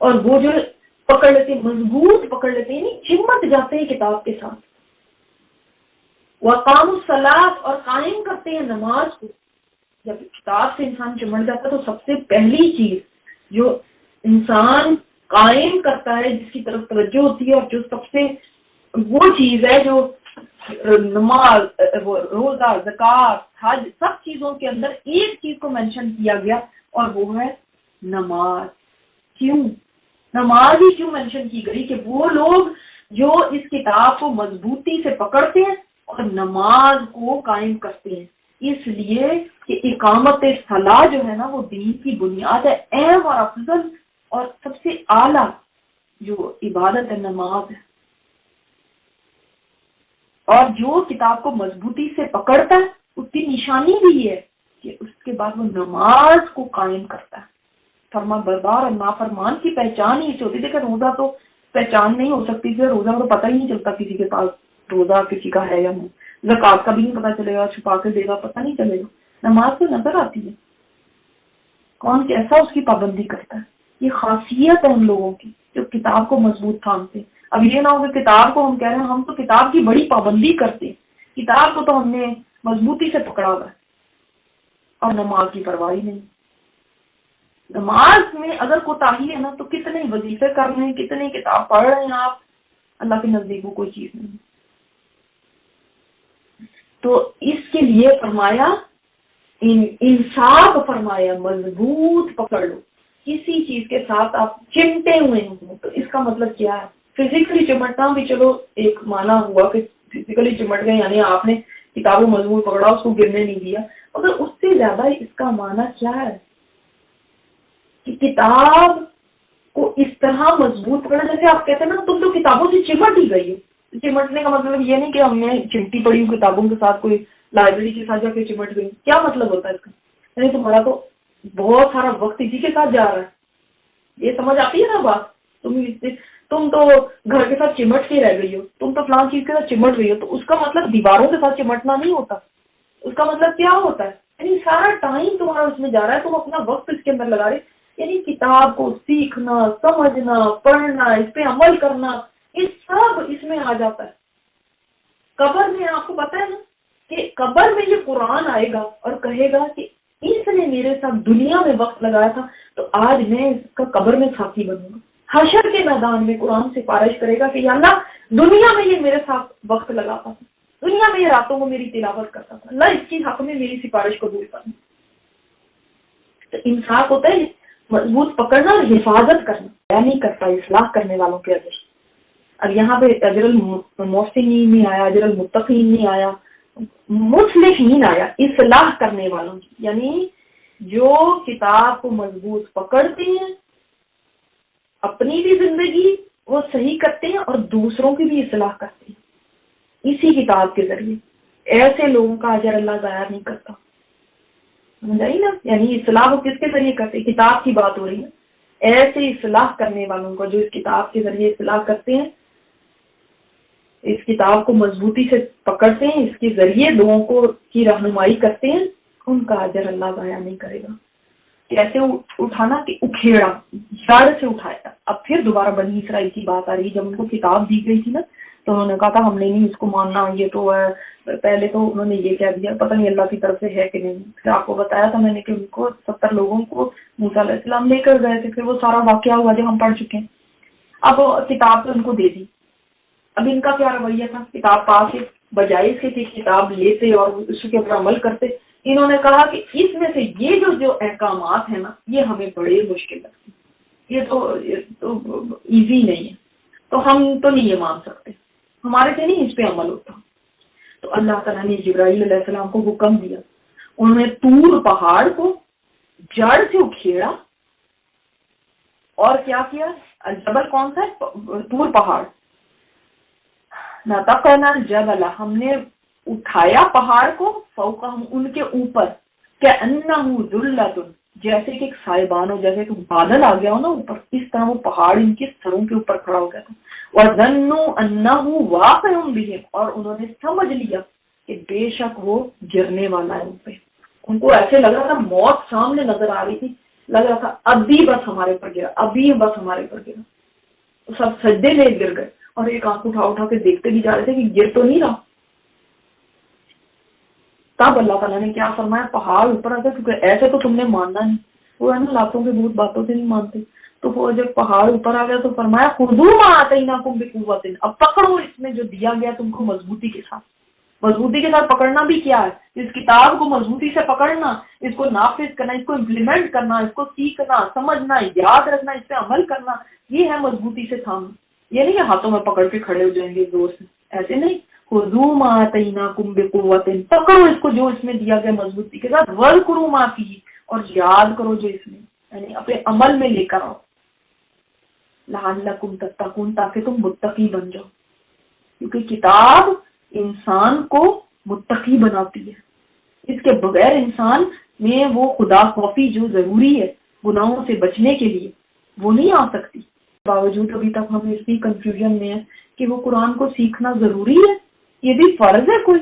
اور وہ جو پکڑ لیتے ہیں، مضبوط پکڑ لیتے ہیں، نہیں چمٹ جاتے ہیں کتاب کے ساتھ. وَأَقَامُوا الصَّلَاةَ، اور قائم کرتے ہیں نماز کو. جب کتاب سے انسان چمٹ جاتا ہے تو سب سے پہلی چیز جو انسان قائم کرتا ہے، جس کی طرف توجہ ہوتی ہے، اور جو سب سے وہ چیز ہے جو نماز، روزہ، زکوٰۃ، حج، سب چیزوں کے اندر ایک چیز کو مینشن کیا گیا، اور وہ ہے نماز. کیوں نماز ہی کیوں مینشن کی گئی؟ کہ وہ لوگ جو اس کتاب کو مضبوطی سے پکڑتے ہیں اور نماز کو قائم کرتے ہیں. اس لیے کہ اقامت صلاح جو ہے نا وہ دین کی بنیاد ہے، اہم اور افضل اور سب سے اعلیٰ جو عبادت ہے نماز ہے. اور جو کتاب کو مضبوطی سے پکڑتا ہے اس کی نشانی بھی یہ ہے کہ اس کے بعد وہ نماز کو قائم کرتا ہے. فرما بردار اور نافرمان کی پہچان ہی ہوتی. دیکھیں روزہ تو پہچان نہیں ہو سکتی تھی، روزہ تو پتہ ہی نہیں چلتا کسی کے پاس روزہ کسی کا ہے یا نہیں. زکوٰۃ کا بھی نہیں پتہ چلے گا، چھپا کے دے گا پتہ نہیں چلے گا. نماز تو نظر آتی ہے، کون کیسا اس کی پابندی کرتا ہے. یہ خاصیت ہے ان لوگوں کی جو کتاب کو مضبوط تھامتے. اب یہ نہ ہو کہ کتاب کو ہم کہہ رہے ہیں ہم تو کتاب کی بڑی پابندی کرتے ہیں، کتاب کو تو ہم نے مضبوطی سے پکڑا ہوا ہے اور نماز کی پرواہ نہیں. نماز میں اگر کوتاہی ہے نا تو کتنے وظیفے کر رہے ہیں، کتنے کتاب پڑھ رہے ہیں آپ، اللہ کے نزدیک وہ کوئی چیز نہیں. تو اس کے لیے فرمایا انصاف، فرمایا مضبوط پکڑ لو. کسی چیز کے ساتھ آپ چمٹے ہوئے ہیں تو اس کا مطلب کیا ہے؟ فزیکلی چمٹنا بھی چلو ایک معنی ہوا کہ فزیکلی چمٹ گئے، یعنی آپ نے کتاب کو مضبوط پکڑا، اس کو گرنے نہیں دیا. مگر اس سے زیادہ اس کا معنی کیا ہے کہ کتاب کو اس طرح مضبوط پکڑا جیسے آپ کہتے ہیں نا تم تو کتابوں سے چمٹ ہی گئی ہو. چمٹنے کا مطلب یہ نہیں کہ ہم نے چمٹی پڑی ہوں کتابوں کے ساتھ، کوئی لائبریری کے ساتھ جا کے چمٹ گئی. کیا مطلب ہوتا ہے اس کا؟ یعنی تمہارا تو بہت سارا وقت اسی کے ساتھ جا رہا ہے. یہ سمجھ آتی ہے نا بات؟ تم تو گھر کے ساتھ چمٹ کے رہ گئی ہو، تم تو فلان چیز کے ساتھ چمٹ گئی ہو. تو اس کا مطلب دیواروں کے ساتھ چمٹنا نہیں ہوتا. اس کا مطلب کیا ہوتا ہے؟ یعنی سارا ٹائم تمہارا اس میں جا رہا ہے، تم اپنا وقت اس کے اندر لگا رہے. یعنی کتاب کو سیکھنا، سمجھنا، پڑھنا، اس پہ عمل کرنا، یہ سب اس میں آ جاتا ہے. قبر میں آپ کو پتا ہے نا کہ قبر میں یہ قرآن آئے گا اور کہے گا کہ اس نے میرے ساتھ دنیا میں وقت لگایا تھا تو آج میں اس کا قبر میں ساتھی بنوں گا. حشر کے میدان میں قرآن سفارش کرے گا کہ یا اللہ دنیا میں یہ میرے ساتھ وقت لگاتا تھا، دنیا میں یہ راتوں کو میری تلاوت کرتا تھا، اللہ اس کی حق میں میری سفارش قبول کرنا. تو انصاف ہوتا ہے مضبوط پکڑنا اور حفاظت کرنا. کیا نہیں کرتا اصلاح کرنے والوں کے اجر. اب یہاں پہ اجر المحسنین نہیں آیا، اجر المتقین نہیں آیا، مصلحین آیا، اصلاح کرنے والوں کی. یعنی جو کتاب کو مضبوط پکڑتے ہیں، اپنی بھی زندگی وہ صحیح کرتے ہیں اور دوسروں کی بھی اصلاح کرتے ہیں اسی کتاب کے ذریعے. ایسے لوگوں کا اجر اللہ ضائع نہیں کرتا. سمجھائی نا؟ یعنی اصلاح وہ کس کے ذریعے کرتے ہیں؟ کتاب کی بات ہو رہی ہے. ایسے اصلاح کرنے والوں کو جو اس کتاب کے ذریعے اصلاح کرتے ہیں، اس کتاب کو مضبوطی سے پکڑتے ہیں، اس کے ذریعے لوگوں کو کی رہنمائی کرتے ہیں، ان کا اجر اللہ ضائع نہیں کرے گا. کیسے اٹھانا کہ اکھیڑا، جڑ سے اٹھایا. اب پھر دوبارہ بنی اسرائیل کی بات آ رہی ہے. جب ان کو کتاب دی گئی تھی نا تو انہوں نے کہا تھا ہم نے نہیں اس کو ماننا، یہ تو ہے. پہلے تو انہوں نے یہ کہہ دیا پتہ نہیں اللہ کی طرف سے ہے کہ نہیں. پھر آپ کو بتایا تھا میں نے کہ ان کو 70 لوگوں کو موسیٰ علیہ السلام لے کر گئے تھے. پھر وہ سارا واقعہ ہوا جو ہم پڑھ چکے ہیں. اب کتاب تو ان کو دے دی. اب ان کا کیا رویہ تھا؟ کتاب پا کے بجائے اس کے کتاب لیتے اور اس کے اوپر عمل کرتے، انہوں نے کہا کہ اس میں سے یہ جو احکامات ہیں نا یہ ہمیں بڑے مشکل لگتے ہیں، یہ تو ایزی نہیں ہے، تو ہم تو نہیں یہ مان سکتے، ہمارے سے نہیں اس پہ عمل ہوتا. تو اللہ تعالیٰ نے جبرائیل علیہ السلام کو حکم دیا. انہوں نے طور پہاڑ کو جڑ سے اکھیڑا اور کیا کیا؟ الجبل کون سا ہے؟ طور پہاڑ. نتقنا الجبل، ہم نے اٹھایا پہاڑ کو، فوقہم ان کے اوپر، کأنہ ذلۃ، جیسے کہ ایک سائبان ہو، جیسے کہ بادل آ گیا ہو نا اوپر، اس طرح وہ پہاڑ ان کے سروں کے اوپر کھڑا ہو گیا تھا. وَظَنُّوا أَنَّهُ وَاقِعٌ بِهِمْ، اور انہوں نے سمجھ لیا کہ بے شک وہ گرنے والا ہے ان پہ. ان کو ایسے لگ رہا تھا موت سامنے نظر آ رہی تھی لگ رہا تھا ابھی بس ہمارے پر گرا، ابھی بس ہمارے پر گرا، سب سجدے میں گر گئے اور ایک آنکھ اٹھا اٹھا کے دیکھتے بھی جا رہے تھے کہ گر تو نہیں رہا۔ تب اللہ تعالیٰ نے کیا فرمایا، پہاڑ اوپر آ گیا، کیونکہ ایسے تو تم نے ماننا نہیں، وہ ہے نا لاتوں کے بھوت باتوں سے نہیں مانتے، تو وہ جب پہاڑ اوپر آ گیا تو فرمایا خذوا ما آتیناکم بقوۃ، اب پکڑو اس میں جو دیا گیا تم کو مضبوطی کے ساتھ۔ مضبوطی کے ساتھ پکڑنا بھی کیا ہے، اس کتاب کو مضبوطی سے پکڑنا، اس کو نافذ کرنا، اس کو امپلیمنٹ کرنا، اس کو سیکھنا، سمجھنا، یاد رکھنا، اس پہ عمل کرنا، یہ ہے مضبوطی سے تھامنا۔ یہ نہیں کہ ہاتھوں میں پکڑ کے کھڑے ہو جائیں گے زور سے، ایسے نہیں۔ خذوا ما آتیناکم بقوۃ، پکڑو اس کو جو اس میں دیا گیا مضبوطی کے ساتھ، واذکروا ما فیہ، اور یاد کرو جو اس میں، یعنی اپنے عمل میں لے کر آؤ، لعلکم تتقون، تاکہ تم متقی بن جاؤ، کیونکہ کتاب انسان کو متقی بناتی ہے، اس کے بغیر انسان میں وہ خدا خوفی جو ضروری ہے گناہوں سے بچنے کے لیے وہ نہیں آ سکتی۔ باوجود ابھی تک ہم اسی کنفیوژن میں ہیں کہ وہ قرآن کو سیکھنا ضروری ہے، یہ بھی فرض ہے کوئی،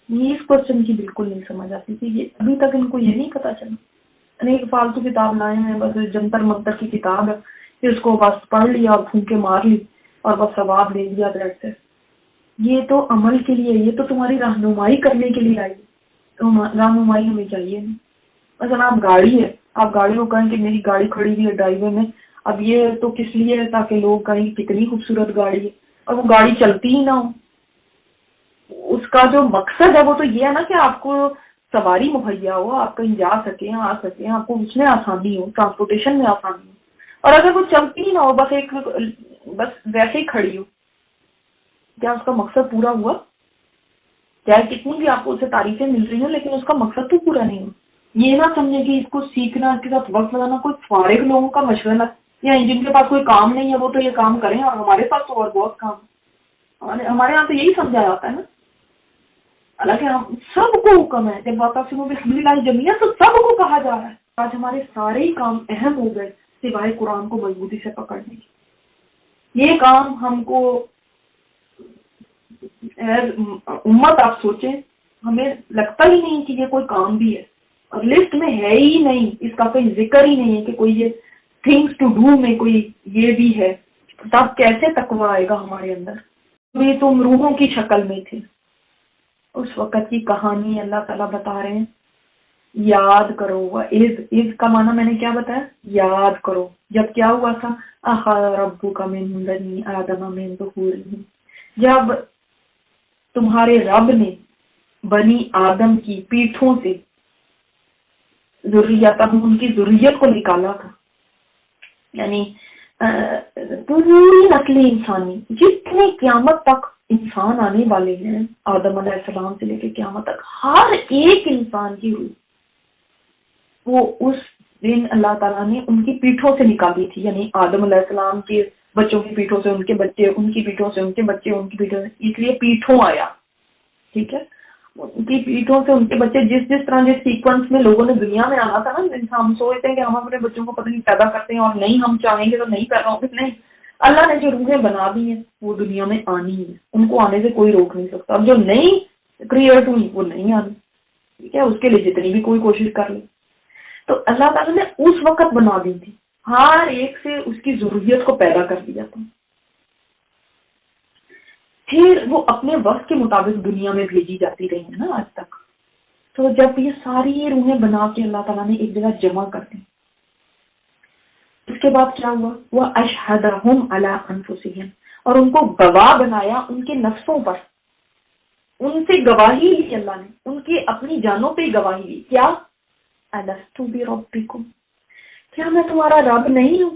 یہ اس کوشچن کی بالکل نہیں سمجھ آتی کہ یہ ابھی تک ان کو یہ نہیں پتا چلا، ایک فالتو کتاب لائے ہیں، بس جنتر منتر کی کتاب ہے کہ اس کو بس پڑھ لیا اور پھونکے مار لی اور بس ثواب لے لیا سے۔ یہ تو عمل کے لیے، یہ تو تمہاری رہنمائی کرنے کے لیے آئی ہے، تو رہنمائی ہمیں چاہیے نہیں۔ مثلا آپ گاڑی ہے، آپ گاڑی کو کہیں کہ میری گاڑی کھڑی ہوئی ہے ڈرائیو وے میں، اب یہ تو کس لیے ہے تاکہ لوگ کہیں کتنی خوبصورت گاڑی ہے، اور وہ گاڑی چلتی ہی نہ ہو۔ اس کا جو مقصد ہے وہ تو یہ ہے نا کہ آپ کو سواری مہیا ہو، آپ کہیں جا سکیں، آ سکیں، آپ کو اس میں آسانی ہو، ٹرانسپورٹیشن میں آسانی ہو۔ اور اگر وہ چلتی ہی نہ ہو، بس ویسے ہی کھڑی ہو، کیا اس کا مقصد پورا ہوا؟ چاہے کتنی بھی آپ کو اسے تعریفیں مل رہی ہیں لیکن اس کا مقصد تو پورا نہیں ہوا۔ یہ نہ سمجھے کہ اس کو سیکھنا، اس کے ساتھ وقت لگانا کوئی فارغ لوگوں کا مشغلہ، یا جن کے پاس کوئی کام نہیں ہے وہ تو یہ کام کریں اور ہمارے پاس تو اور بہت کام ہے۔ ہمارے یہاں تو یہی سمجھا جاتا ہے نا، حالانکہ ہم سب کو حکم ہے، جب واقعہ بسم اللہ جمیعہ تو سب کو کہا جا رہا ہے۔ آج ہمارے سارے ہی کام اہم ہو گئے سوائے قرآن کو مضبوطی سے پکڑنے کی۔ یہ کام ہم کو امت آپ سوچیں، ہمیں لگتا ہی نہیں کہ یہ کوئی کام بھی ہے، اور لسٹ میں ہے ہی نہیں، اس کا کوئی ذکر ہی نہیں ہے کہ کوئی یہ تھنگس ٹو ڈو میں کوئی یہ بھی ہے۔ تب کیسے تقویٰ آئے گا ہمارے اندر؟ بھی تم روحوں کی شکل میں تھے۔ اس وقت کی کہانی اللہ تعالیٰ بتا رہے ہیں، یاد کرو۔ از کا معنی میں نے کیا بتایا؟ یاد کرو، جب کیا ہوا تھا، اخذ ربک من بنی آدم من ظہورہم، جب تمہارے رب نے بنی آدم کی پیٹھوں سے ذریتہم، ان کی ذریت کو نکالا تھا، یعنی پوری نسل انسانی، جتنے قیامت تک انسان آنے والے ہیں، آدم علیہ السلام سے لے کے قیامت تک، ہر ایک انسان کی روح وہ اس دن اللہ تعالیٰ نے ان کی پیٹھوں سے نکالی تھی، یعنی آدم علیہ السلام کے بچوں کی پیٹھوں سے ان کے بچے، ان کی پیٹھوں سے ان کے بچے، ان کی پیٹھوں سے، اس لیے پیٹھوں آیا، ٹھیک ہے، ان کی پیٹھوں سے ان کے بچے، جس طرح جس سیکوینس میں لوگوں نے دنیا میں آنا تھا نا، ہم سوچتے ہیں کہ ہم اپنے بچوں کو پتہ نہیں پیدا کرتے ہیں اور نہیں ہم چاہیں گے تو نہیں پیدا ہوں گے، نہیں، اللہ نے جو روحیں بنا دی ہیں وہ دنیا میں آنی ہے، ان کو آنے سے کوئی روک نہیں سکتا، اور جو نہیں کریٹ ہوئی وہ نہیں آنی، ٹھیک ہے، اس کے لیے جتنی بھی کوئی کوشش کر لے۔ تو اللہ تعالیٰ نے اس وقت بنا دی تھی، ہر ایک سے اس کی ضروریت کو پیدا کر دیا تھا، پھر وہ اپنے وقت کے مطابق دنیا میں بھیجی جاتی رہی ہے نا آج تک۔ تو جب یہ ساری روحیں بنا کے اللہ تعالیٰ نے ایک جگہ جمع کر دی، اس کے بعد کیا ہوا، وہ اشہدہم علی انفسہم، اور ان کو گواہ بنایا ان کے نفسوں پر، ان سے گواہی لی اللہ نے، ان کی اپنی جانوں پہ گواہی لی، کیا الست بربکم، کیا میں تمہارا رب نہیں ہوں؟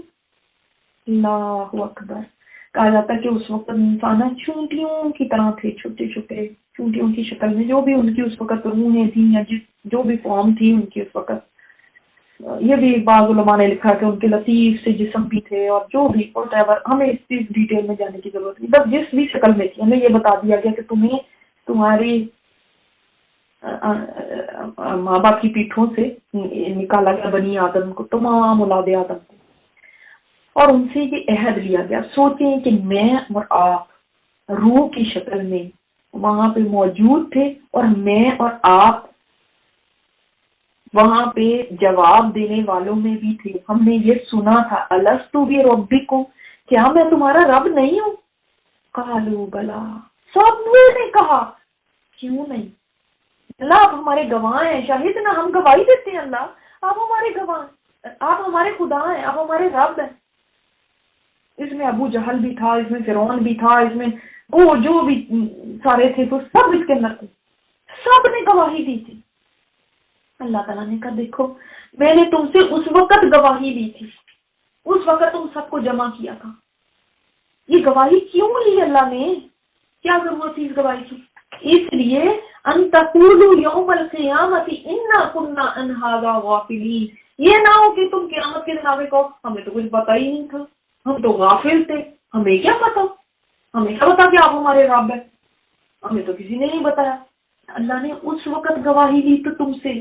اللہ اکبر۔ کہا جاتا ہے کہ اس وقت انسان چونٹیوں کی طرح تھے، چھوٹے چھوٹے چونٹیوں کی شکل میں، جو بھی ان کی اس وقت روحیں تھیں یا جو بھی فارم تھی ان کی اس وقت۔ یہ بھی بعض علماء نے لکھا کہ ان کے لطیف سے جسم بھی تھے، اور جو بھی ہمیں اس چیز ڈیٹیل میں جانے کی ضرورت نہیں، بس جس بھی شکل میں تھی ہمیں یہ بتا دیا گیا کہ تمہیں تمہاری ماں باپ کی پیٹھوں سے نکالا گیا، بنی آدم کو، تمام اولاد آدم کو، اور ان سے یہ عہد لیا گیا۔ سوچیں کہ میں اور آپ روح کی شکل میں وہاں پہ موجود تھے، اور میں اور آپ وہاں پہ جواب دینے والوں میں بھی تھے، ہم نے یہ سنا تھا الستُ بربکم، کیا میں تمہارا رب نہیں ہوں؟ قالوا بلا، سب نے کہا کیوں نہیں، اللہ آپ ہمارے گواہ ہیں، شاہد نہ، ہم گواہی دیتے ہیں اللہ آپ ہمارے گواہ ہیں، آپ ہمارے خدا ہیں، آپ ہمارے رب ہیں۔ اس میں ابو جہل بھی تھا، اس میں فرعون بھی تھا، اس میں وہ جو بھی سارے تھے تو سب اس کے اندر تھے، سب نے گواہی دی تھی۔ اللہ تعالیٰ نے کہا دیکھو میں نے تم سے اس وقت گواہی لی تھی، اس وقت تم سب کو جمع کیا تھا، یہ گواہی کیوں لی اللہ نے، کیا ضرورت تھی اس گواہی کی؟ اس لیے ان تقولوا یوم القیامت انا کنا عن ھذا غافلین، یہ نہ ہو کہ تم قیامت کے دن آگے کہو ہمیں تو کچھ پتا ہی نہیں تھا، ہم تو غافل تھے، ہمیں کیا پتا، ہمیں کیا پتا کہ آپ ہمارے رب ہیں، ہمیں تو کسی نے نہیں بتایا۔ اللہ نے اس وقت گواہی لی تو تم سے،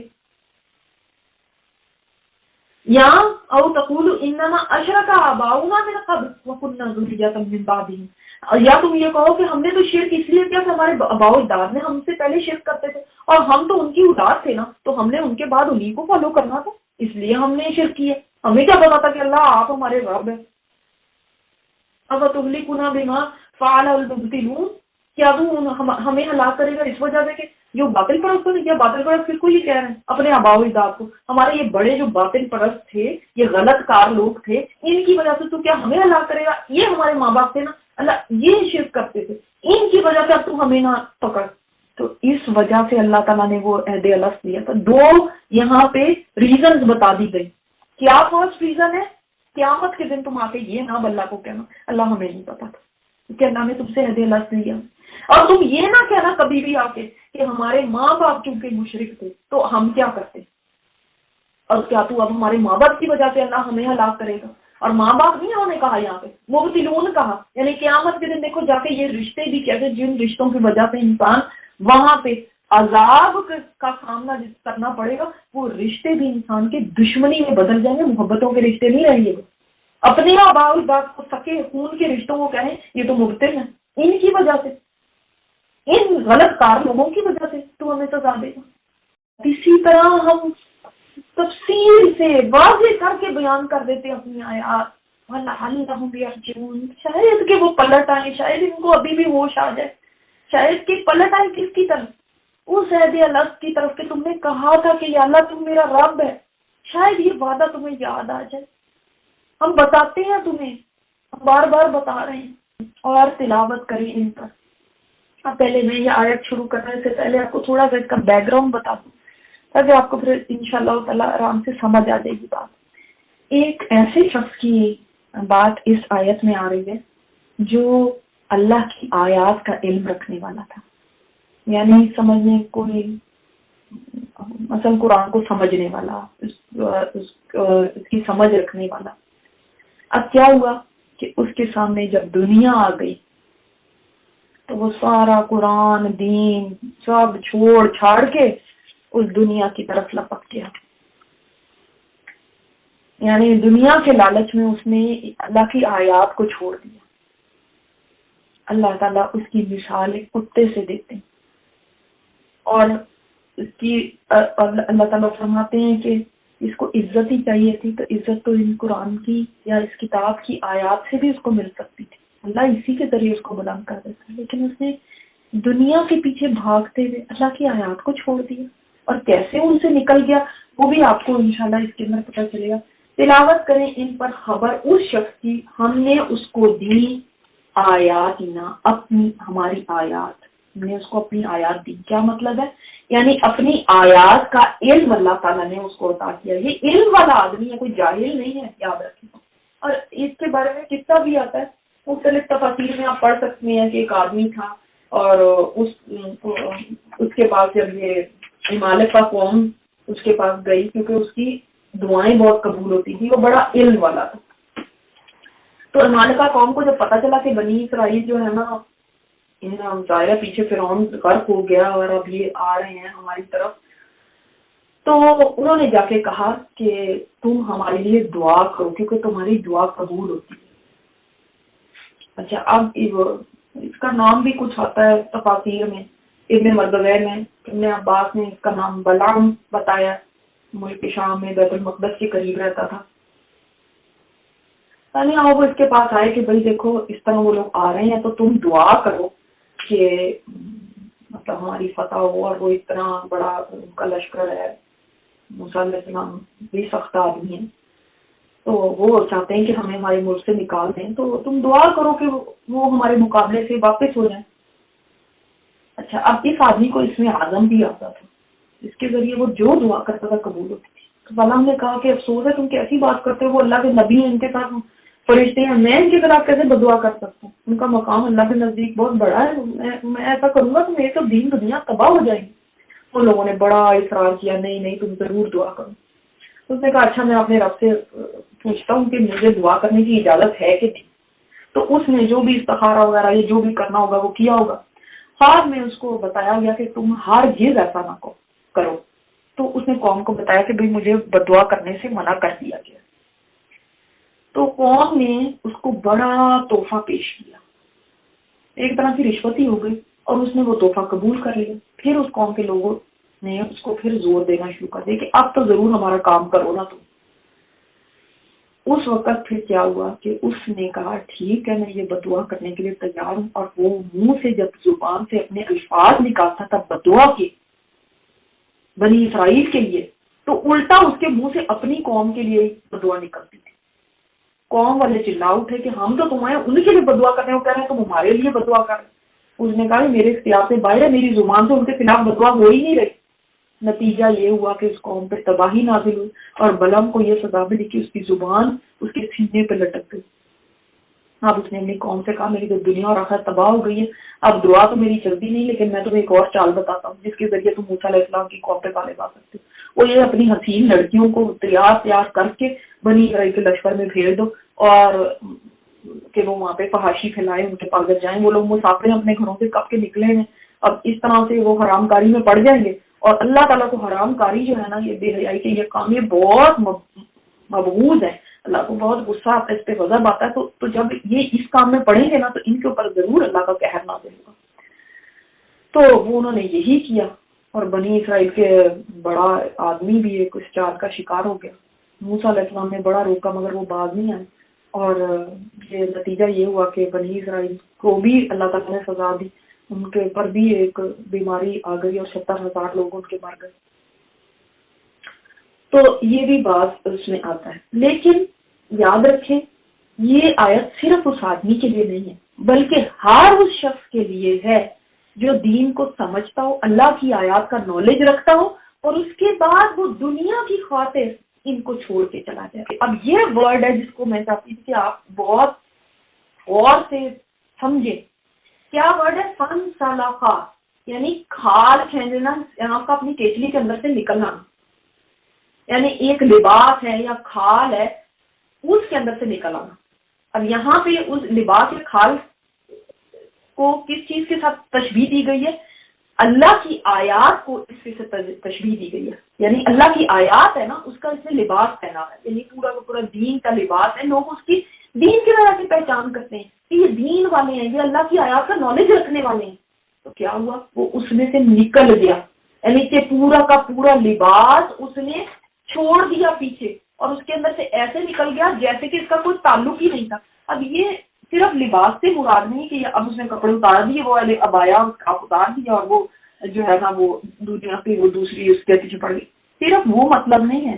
یا او تقولوا انما اشرک آباؤنا من قبل وكنا ذریۃ من بعدهم، یا تم یہ کہو کہ ہم نے تو شرک اس لیے کیا کہ ہمارے آباء و اجداد نے ہم سے پہلے شرک کرتے تھے اور ہم تو ان کی اولاد تھے نا، تو ہم نے ان کے بعد انہی کو فالو کرنا تھا، اس لیے ہم نے شرک کیا، ہمیں کیا پتا تھا کہ اللہ آپ ہمارے رب ہیں۔ افتہلکنا بما فعل المبطلون، کیا تو ہمیں ہلاک کرے گا اس وجہ سے کہ جو باطل پرستوں نے کیا، باطل پرست کس کو یہ کہہ رہے ہیں، اپنے آباء و اجداد کو، ہمارے یہ بڑے جو باطل پرست تھے، یہ غلط کار لوگ تھے، ان کی وجہ سے تو کیا ہمیں ہلاک کرے گا، یہ ہمارے ماں باپ تھے نا، اللہ یہ شرک کرتے تھے، ان کی وجہ سے اب تو ہمیں نہ پکڑ۔ تو اس وجہ سے اللہ تعالیٰ نے وہ عہد الست لیا تھا۔ دو یہاں پہ ریزنز بتا دی گئی، کیا فرسٹ ریزن ہے قیامت کے دن تم آ کے یہ نہ اللہ کو کہنا اللہ ہمیں نہیں پتا تھا کہ اللہ نے تم سے عہد الست لیا، اور تم یہ نہ کہنا کبھی بھی آ کے کہ ہمارے ماں باپ چونکہ مشرک تھے تو ہم کیا کرتے، اور کیا تو اب ہمارے ماں باپ کی وجہ سے اللہ ہمیں ہلاک کرے گا، اور ماں باپ نہیں انہوں نے کہا یہاں پہ مبطلون کہا، یعنی قیامت کے دن دیکھو جا کے یہ رشتے بھی کیسے، جن رشتوں کی وجہ سے انسان وہاں پہ عذاب کا سامنا کرنا پڑے گا، وہ رشتے بھی انسان کے دشمنی میں بدل جائیں گے، محبتوں کے رشتے نہیں رہیں گے، اپنے آباء و اجداد کو سکے خون کے رشتوں کو کہیں یہ تو مبطل ہیں، ان کی وجہ سے، ان غلط کار لوگوں کی وجہ سے تو ہمیں سزا دے گا۔ اسی طرح ہم تفصیل سے واضح کر کے بیان کر دیتے اپنی آیات، وَلَعَلَّهُمْ يَرْجِعُونَ، شاید کہ وہ پلٹ آئیں، شاید ان کو ابھی بھی ہوش آ جائے، شاید کہ پلٹ آئے کس کی طرف، اس عہد الست کی طرف کہ تم نے کہا تھا کہ یا اللہ تم میرا رب ہے، شاید یہ وعدہ تمہیں یاد آ جائے، ہم بتاتے ہیں تمہیں، ہم بار بار بتا رہے ہیں، اور تلاوت کریں ان پر۔ اب پہلے میں یہ آیت شروع کرنے سے پہلے آپ کو تھوڑا سا اس کا بیک گراؤنڈ بتا دوں تاکہ آپ کو پھر انشاءاللہ تعالی آرام سے سمجھ آ جائے گی بات۔ ایک ایسے شخص کی بات اس آیت میں آ رہی ہے جو اللہ کی آیات کا علم رکھنے والا تھا، یعنی سمجھنے کوئی مثلا قرآن کو سمجھنے والا، اس کی سمجھ رکھنے والا۔ اب کیا ہوا کہ اس کے سامنے جب دنیا آ گئی تو وہ سارا قرآن دین سب چھوڑ چھاڑ کے اس دنیا کی طرف لپک گیا، یعنی دنیا کے لالچ میں اس نے اللہ کی آیات کو چھوڑ دیا۔ اللہ تعالیٰ اس کی مثال ایک کتے سے دیتے ہیں، اور اس کی اللہ تعالیٰ فرماتے ہیں کہ اس کو عزت ہی چاہیے تھی تو عزت تو ان قرآن کی یا اس کتاب کی آیات سے بھی اس کو مل سکتی تھی، اللہ اسی کے ذریعے اس کو بلند کر دیتا ہے، لیکن اس نے دنیا کے پیچھے بھاگتے ہوئے اللہ کی آیات کو چھوڑ دیا، اور کیسے ان سے نکل گیا وہ بھی آپ کو انشاءاللہ اس کے اندر پتہ چلے گا۔ تلاوت کریں ان پر خبر اس شخص کی ہم نے اس کو دی آیات نہ اپنی، ہماری آیات، ہم نے اس کو اپنی آیات دی، کیا مطلب ہے، یعنی اپنی آیات کا علم اللہ تعالیٰ نے اس کو عطا کیا، یہ علم والا آدمی ہے، کوئی جاہل نہیں ہے، یاد رکھیں۔ اور اس کے بارے میں قصہ بھی آتا ہے، مختلف تفاسیر میں آپ پڑھ سکتے ہیں کہ ایک آدمی تھا اور اس کے پاس جب یہ ہمالیہ قوم اس کے پاس گئی کیونکہ اس کی دعائیں بہت قبول ہوتی تھی، وہ بڑا علم والا تھا، تو ہمالیہ قوم کو جب پتا چلا کہ بنی اسرائیل جو ہے نا ظاہر پیچھے فرعون غرق ہو گیا اور اب یہ آ رہے ہیں ہماری طرف، تو انہوں نے جا کے کہا کہ تم ہمارے لیے دعا کرو کیونکہ تمہاری دعا قبول ہوتی ہے۔ اچھا، اب اس کا نام بھی کچھ آتا ہے تفاسیر میں، ابن مردویہ میں ابن عباس نے اس کا نام بلعام بتایا، ملک شام میں بیت المقدس کے قریب رہتا تھا. یعنی وہ اس کے پاس آئے کہ بھائی دیکھو اس طرح وہ لوگ آ رہے ہیں تو تم دعا کرو کہ مطلب ہماری فتح ہو, اور وہ اتنا بڑا ان کا لشکر ہے, موسیٰ علیہ السلام بھی سخت آدمی ہیں, تو وہ چاہتے ہیں کہ ہمیں ہمارے ملک سے نکال دیں, تو تم دعا کرو کہ وہ ہمارے مقابلے سے واپس ہو جائیں. اچھا, اب اس آدمی کو اس میں عزم بھی آتا تھا, اس کے ذریعے وہ جو دعا کرتا تھا قبول ہوتی تھی. تو اللہ نے کہا کہ افسوس ہے تم کیسی بات کرتے ہو, وہ اللہ کے نبی ہیں, ان کے ساتھ فرشتے ہیں, میں ان کے خلاف کیسے بدعا کر سکتا ہوں, ان کا مقام اللہ کے نزدیک بہت بڑا ہے, میں ایسا کروں گا تو میری تو دین دنیا تباہ ہو جائے گی. ان لوگوں نے بڑا اصرار کیا, نہیں نہیں تم ضرور دعا کرو. اس نے کہا اچھا میں اپنے رب سے پوچھتا ہوں کہ مجھے دعا کرنے کی اجازت ہے کہ نہیں. تو اس نے جو بھی استخارہ وغیرہ یہ جو بھی کرنا ہوگا وہ کیا ہوگا. بعد میں اس کو بتایا گیا کہ تم ہرگز ایسا نہ کرو. تو اس نے قوم کو بتایا کہ بھئی مجھے بدعا کرنے سے منع کر دیا گیا. تو قوم نے اس کو بڑا تحفہ پیش کیا, ایک طرح کی رشوت ہی ہو گئی, اور اس نے وہ تحفہ قبول کر لیا. پھر اس قوم کے لوگوں نے اس کو پھر زور دینا شروع کر دیا کہ اب تو ضرور ہمارا کام کرو نا تم. اس وقت پھر کیا ہوا کہ اس نے کہا ٹھیک ہے میں یہ بدعا کرنے کے لیے تیار ہوں. اور وہ منہ سے جب زبان سے اپنے الفاظ نکالتا تھا بدعا کے بنی اسرائیل کے لیے, تو الٹا اس کے منہ سے اپنی قوم کے لیے بدعا نکلتی تھی. قوم والے چلا اٹھے کہ ہم تو تمہیں ان کے لیے بدعا کرنے کو کہہ رہے ہیں, تم ہمارے لیے بدعا کر رہے. اس نے کہا میرے اختیار سے باہر ہے, میری زبان سے ان کے خلاف بدعا ہو ہی نہیں رہی. نتیجہ یہ ہوا کہ اس قوم پہ تباہی نازل ہوئی, اور بلعام کو یہ سزا ملی کہ اس کی زبان اس کے سینے پہ لٹک گئی. اب اس نے اپنی قوم سے کہا میری تو دنیا اور آخرت تباہ ہو گئی ہے, اب دعا تو میری چلتی نہیں, لیکن میں تمہیں ایک اور چال بتاتا ہوں جس کے ذریعے تم موسیٰ علیہ السلام کی قوم پہ غالب آ سکتے ہو. وہ یہ اپنی حسین لڑکیوں کو تیار کر کے بنی اسرائیل کے لشکر میں بھیج دو, اور کہ وہ وہاں پہ فحاشی پھیلائیں, ان کے پاس جائیں. وہ لوگ مسافر اپنے گھروں سے کب کے نکلے ہیں, اب اس طرح سے وہ حرام کاری میں پڑ جائیں گے. اور اللہ تعالیٰ کو حرام کاری جو ہے نا, یہ بے حیائی کے یہ کام یہ بہت مبغوض ہے. اللہ کو بہت غصہ آتا ہے, اس پہ غضب آتا ہے. تو جب یہ اس کام میں پڑیں گے نا تو ان کے اوپر ضرور اللہ کا قہر نازل ہوگا. تو وہ انہوں نے یہی کیا, اور بنی اسرائیل کے بڑا آدمی بھی ایک اس چال کا شکار ہو گیا. موسیٰ علیہ السلام نے بڑا روکا مگر وہ باز نہیں آئے, اور یہ نتیجہ یہ ہوا کہ بنی اسرائیل کو بھی اللہ تعالیٰ نے سزا دی. ان کے اوپر بھی ایک بیماری آ گئی اور 70,000 لوگ ان کے مر گئے. تو یہ بھی بات اس میں آتا ہے. لیکن یاد رکھیں یہ آیت صرف اس آدمی کے لیے نہیں ہے, بلکہ ہر اس شخص کے لیے ہے جو دین کو سمجھتا ہو, اللہ کی آیات کا نالج رکھتا ہو, اور اس کے بعد وہ دنیا کی خاطر ان کو چھوڑ کے چلا جائے. اب یہ ورڈ ہے جس کو میں چاہتی ہوں کہ آپ بہت غور سے سمجھیں. کیا ورڈ ہے؟ فن سلاخا, یعنی کھال کھینچنا, آپ کا اپنی کیچلی کے اندر سے نکلنا. یعنی ایک لباس ہے یا کھال ہے, اس کے اندر سے نکل آنا. اب یہاں پہ اس لباس یا کھال کو کس چیز کے ساتھ تشبیہ دی گئی ہے؟ اللہ کی آیات کو اس سے تشبیہ دی گئی ہے. یعنی اللہ کی آیات ہے نا, اس کا اس میں لباس پہنا ہے, یعنی پورا کا پورا دین کا لباس ہے. لوگ اس کی دین کی وجہ سے پہچان کرتے ہیں کہ یہ دین والے ہیں, یہ اللہ کی آیات کا نالج رکھنے والے ہیں. تو کیا ہوا, وہ اس میں سے نکل گیا, یعنی کہ پورا کا پورا لباس اس نے چھوڑ دیا پیچھے, اور اس کے اندر سے ایسے نکل گیا جیسے کہ اس کا کوئی تعلق ہی نہیں تھا. اب یہ صرف لباس سے مراد نہیں کہ اب اس نے کپڑے اتار دیے, وہ ابایا اتار دیا اور وہ جو ہے نا وہ دنیا کی وہ دوسری اس کے پیچھے پڑ گئی. صرف وہ مطلب نہیں ہے.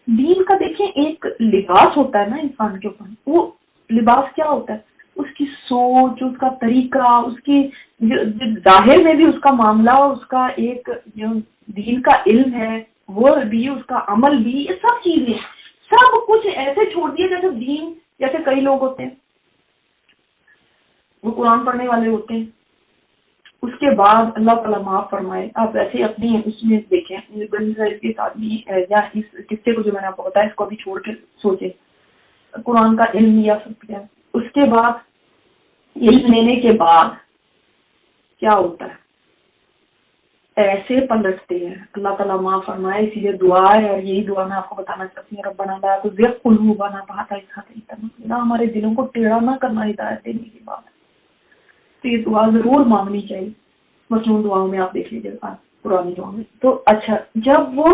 دین کا دیکھیں ایک لباس ہوتا ہے نا انسان کے اوپر, وہ لباس کیا ہوتا ہے؟ اس کی سوچ, اس کا طریقہ, اس کی ظاہر میں بھی اس کا معاملہ, اس کا ایک جو دین کا علم ہے وہ بھی, اس کا عمل بھی, یہ سب چیزیں سب کچھ ایسے چھوڑ دیا جیسے دین. جیسے کئی لوگ ہوتے ہیں وہ قرآن پڑھنے والے ہوتے ہیں, اس کے بعد اللہ تعالیٰ معاف فرمائے, آپ ایسے اپنی اس میں دیکھیں اس آدمی یا اس قصے کو جو میں نے آپ کو بتایا اس کو بھی چھوڑ کے سوچے, قرآن کا علم لیا سب کیا, اس کے بعد علم لینے کے بعد کیا ہوتا ہے؟ ایسے پلٹتے ہیں. اللہ تعالیٰ معاف فرمائے. اسی لیے دعا ہے, اور یہی دعا میں آپ کو بتانا چاہتی ہوں, ربنا لا تزغ قلوبنا بعد إذ هديتنا, ہمارے دلوں کو ٹیڑھا نہ کرنا ہدایت دینے کے بعد. تو یہ دعا ضرور مانگنی چاہیے. مصنون دعاؤں میں آپ دیکھ لیجیے, پرانی دعاؤں میں. تو اچھا, جب وہ